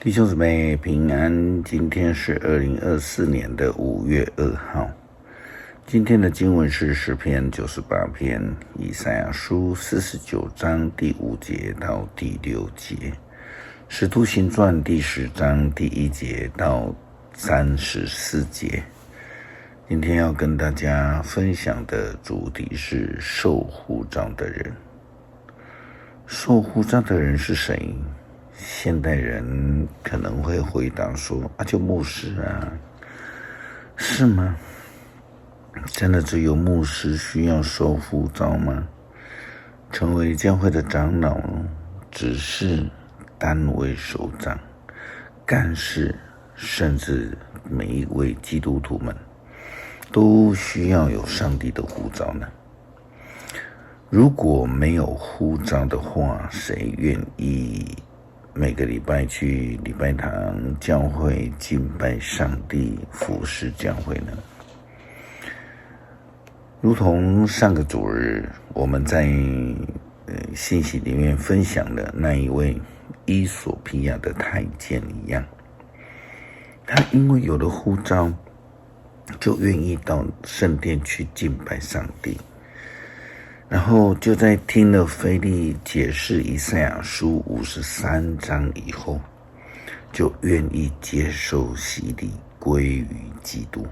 弟兄姊妹平安，今天是2024年的5月2号。今天的经文是诗篇98篇，以赛亚书49章第5节到第6节，使徒行传第10章第1节到34节。今天要跟大家分享的主题是受呼召的人。受呼召的人是谁？现代人可能会回答说，就牧师啊，是吗？真的只有牧师需要受呼召吗？成为教会的长老、执事、单位首长、干事，甚至每一位基督徒们，都需要有上帝的呼召呢？如果没有呼召的话，谁愿意每个礼拜去礼拜堂教会敬拜上帝、服侍教会呢？如同上个主日我们在信息里面分享的那一位伊索比亚的太监一样，他因为有了呼召，就愿意到圣殿去敬拜上帝，然后就在听了腓利解释以赛亚书53章以后，就愿意接受洗礼，归于基督。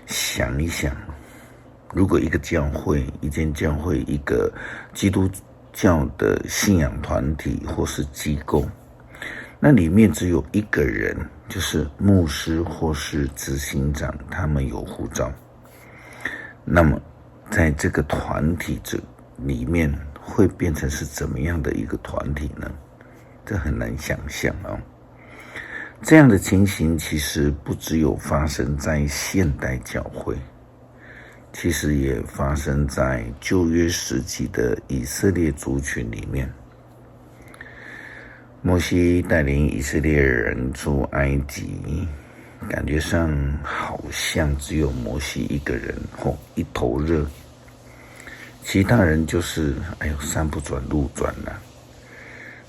想一想，如果一间教会、一个基督教的信仰团体或是机构，那里面只有一个人，就是牧师或是执行长，他们有呼召，那么在这个团体里面会变成是怎么样的一个团体呢？这很难想象啊。这样的情形其实不只有发生在现代教会，其实也发生在旧约时期的以色列族群里面。摩西带领以色列人出埃及，感觉上好像只有摩西一个人一头热，其他人就是山不转路转了。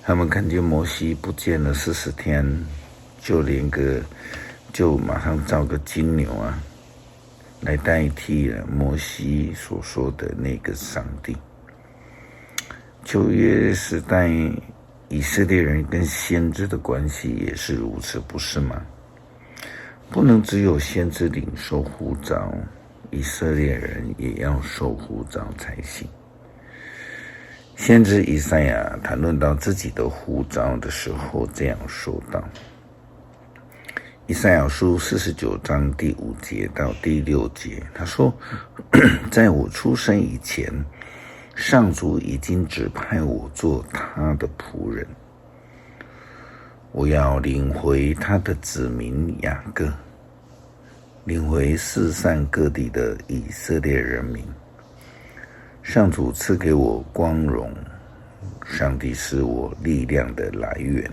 他们看见摩西不见了40天，就马上造个金牛来代替了摩西所说的那个上帝。旧约时代以色列人跟先知的关系也是如此，不是吗？不能只有先知领受呼召，以色列人也要受呼召才行。先知以赛亚谈论到自己的呼召的时候这样说道，以赛亚书49章第5节到第6节，他说，在我出生以前，上主已经指派我做他的仆人，我要领回他的子民雅各，领回四散各地的以色列人民。上主赐给我光荣，上帝是我力量的来源。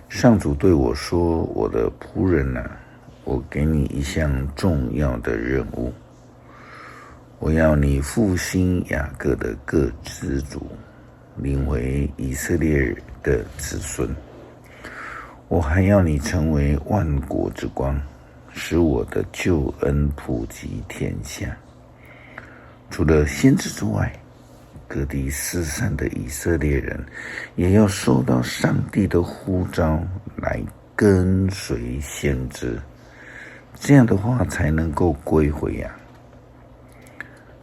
上主对我说，我的仆人啊，我给你一项重要的任务，我要你复兴雅各的各支族，领回以色列的子孙。我还要你成为万国之光，使我的救恩普及天下。除了先知之外，各地四散的以色列人也要受到上帝的呼召来跟随先知，这样的话才能够归回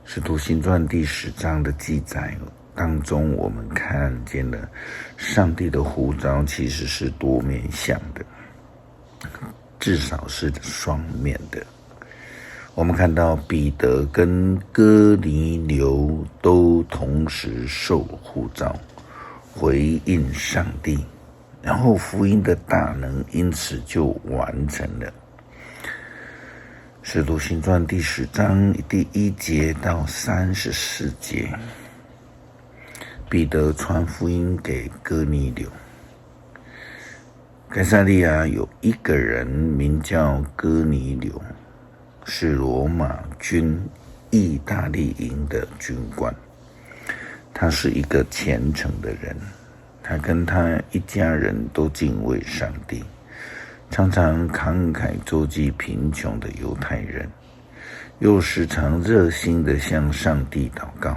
使徒行传第10章的记载当中，我们看见了上帝的呼召其实是多面向的，至少是双面的。我们看到彼得跟哥尼流都同时受呼召，回应上帝，然后福音的大能因此就完成了。使徒行传第10章第1节到34节，彼得传福音给哥尼流。该撒利亚有一个人名叫哥尼流，是罗马军意大利营的军官，他是一个虔诚的人，他跟他一家人都敬畏上帝，常常慷慨周济贫穷的犹太人，又时常热心地向上帝祷告。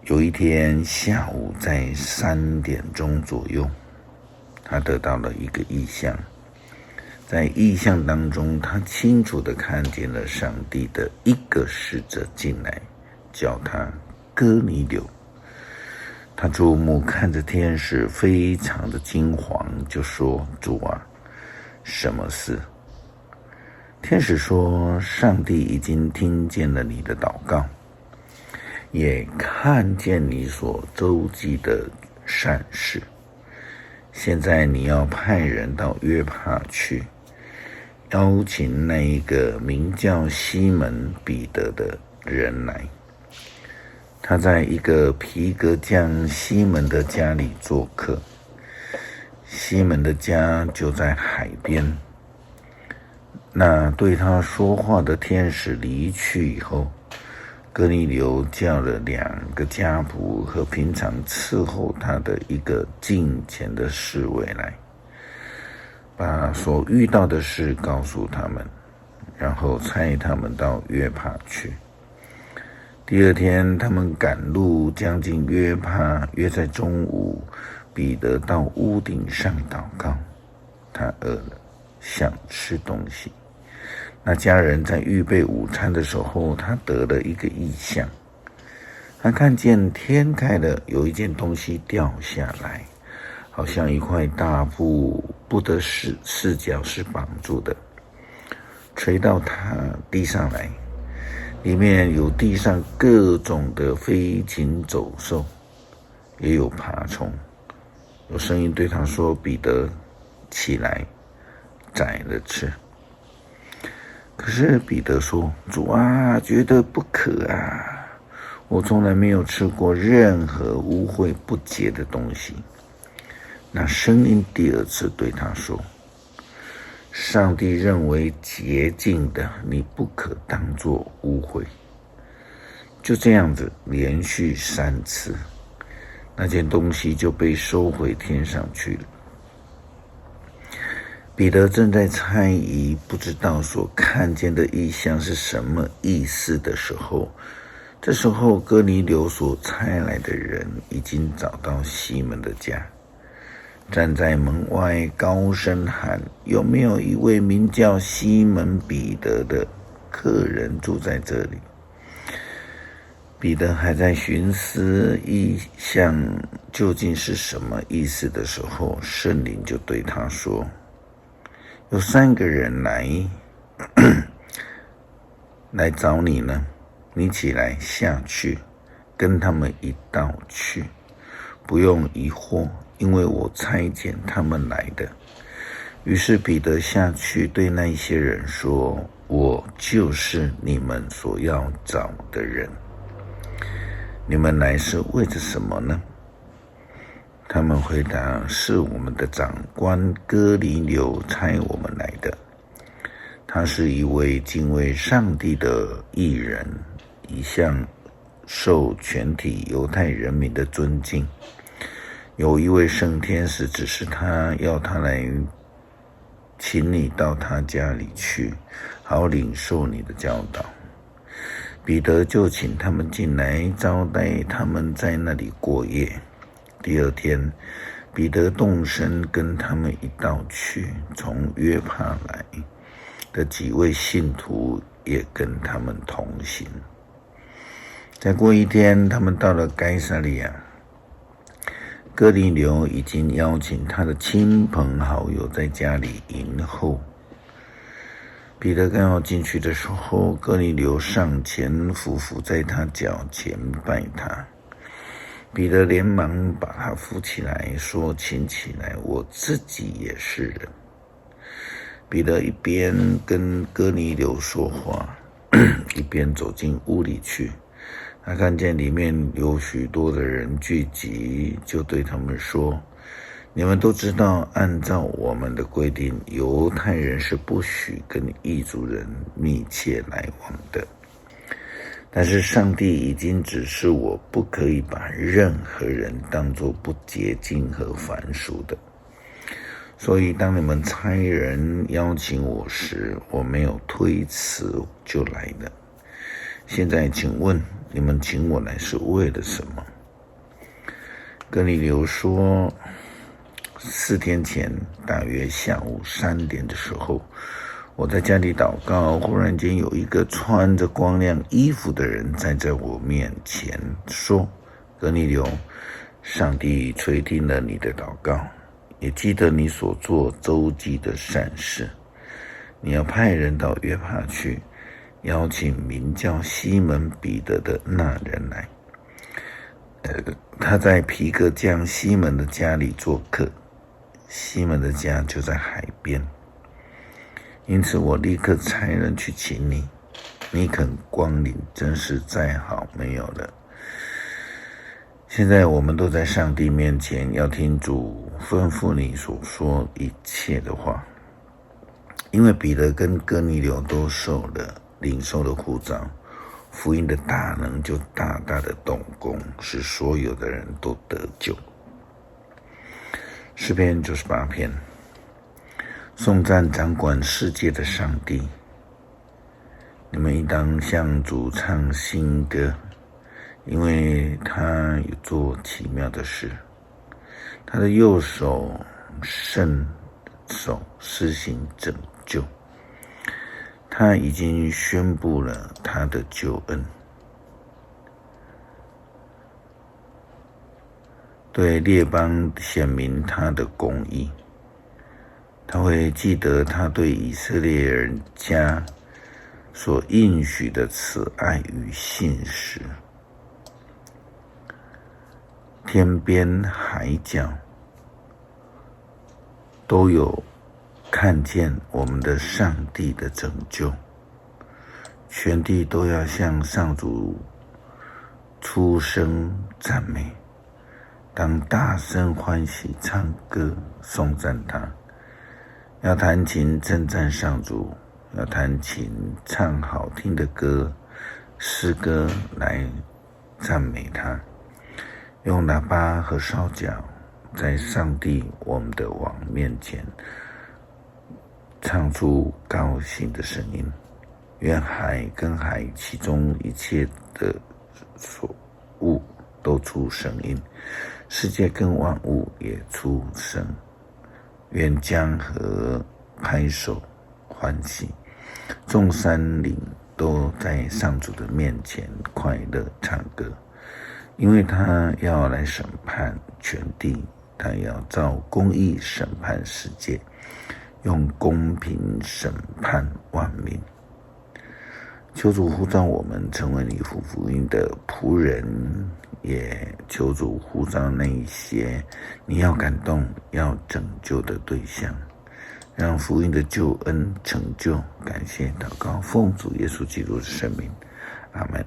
有一天下午在3点钟左右，他得到了一个异象。在异象当中，他清楚地看见了上帝的一个使者进来，叫他哥尼流。他注目看着天使，非常的惊惶，就说：主啊，什么事？天使说：上帝已经听见了你的祷告，也看见你所周济的善事。现在你要派人到约帕去，邀请那一个名叫西门彼得的人来。他在一个皮革匠西门的家里做客。西门的家就在海边。那对他说话的天使离去以后，哥尼流叫了2个家仆和平常伺候他的一个敬虔的侍卫来，把所遇到的事告诉他们，然后差他们到约帕去。第2天，他们赶路将近约帕，约在中午，彼得到屋顶上祷告。他饿了，想吃东西。那家人在预备午餐的时候，他得了一个异象。他看见天开了，有一件东西掉下来，好像一块大布，不得四角是绑住的，垂到他地上来。里面有地上各种的飞禽走兽，也有爬虫。有声音对他说：彼得，起来，宰了吃。可是彼得说：主啊，绝对不可啊！我从来没有吃过任何污秽不洁的东西。那声音第2次对他说：上帝认为洁净的，你不可当作污秽。就这样子连续3次，那件东西就被收回天上去了。彼得正在猜疑，不知道所看见的异象是什么意思的时候，这时候哥尼流所差来的人已经找到西门的家，站在门外高声喊：有没有一位名叫西门彼得的客人住在这里？彼得还在寻思异象究竟是什么意思的时候，圣灵就对他说：有3个人来找你呢，你起来下去，跟他们一道去，不用疑惑，因为我差遣他们来的。于是彼得下去对那些人说：我就是你们所要找的人。你们来是为着什么呢？他们回答：是我们的长官哥尼流差我们来的。他是一位敬畏上帝的义人，一向受全体犹太人民的尊敬。有一位圣天使指示他，要他来请你到他家里去，好领受你的教导。彼得就请他们进来，招待他们在那里过夜。第2天，彼得动身跟他们一道去，从约帕来的几位信徒也跟他们同行。再过1天，他们到了该撒利亚。哥尼流已经邀请他的亲朋好友在家里迎候。彼得刚要进去的时候，哥尼流上前俯伏在他脚前拜他。彼得连忙把他扶起来，说：请起来，我自己也是人。彼得一边跟哥尼流说话，一边走进屋里去。他看见里面有许多的人聚集，就对他们说：你们都知道，按照我们的规定，犹太人是不许跟异族人密切来往的。但是上帝已经指示我不可以把任何人当作不洁净和凡俗的。所以当你们差人邀请我时，我没有推辞就来了。现在请问你们请我来是为了什么？哥尼流说，4天前大约下午3点的时候，我在家里祷告，忽然间有一个穿着光亮衣服的人站在我面前说，哥尼流，上帝垂听了你的祷告，也记得你所做周济的善事，你要派人到约帕去，邀请名叫西门彼得的那人来。他在皮革匠西门的家里做客，西门的家就在海边。因此我立刻差人去请你，你肯光临，真是再好没有了。现在我们都在上帝面前，要听主吩咐你所说一切的话。因为彼得跟哥尼流都领受了呼召，福音的大能就大大的动工，使所有的人都得救。诗篇98篇，颂赞掌管世界的上帝，你们应当向主唱新歌，因为他有做奇妙的事，他的右手圣手施行拯救，他已经宣布了他的救恩，对列邦显明他的公义，他会记得他对以色列人家所应许的慈爱与信实。天边海角都有看见我们的上帝的拯救，全地都要向上主出声赞美，当大声欢喜唱歌颂赞他，要弹琴称赞上主，要弹琴唱好听的歌诗歌来赞美他，用喇叭和哨角在上帝我们的王面前唱出高兴的声音。愿海跟海其中一切的所物都出声音，世界跟万物也出声。愿江河拍手欢喜，众山岭都在上主的面前快乐唱歌，因为他要来审判全地，他要照公义审判世界，用公平审判万民。求主呼召我们成为你福音的仆人，也求主呼召那一些你要感动要拯救的对象，让福音的救恩成就。感谢祷告，奉主耶稣基督的圣名，阿们。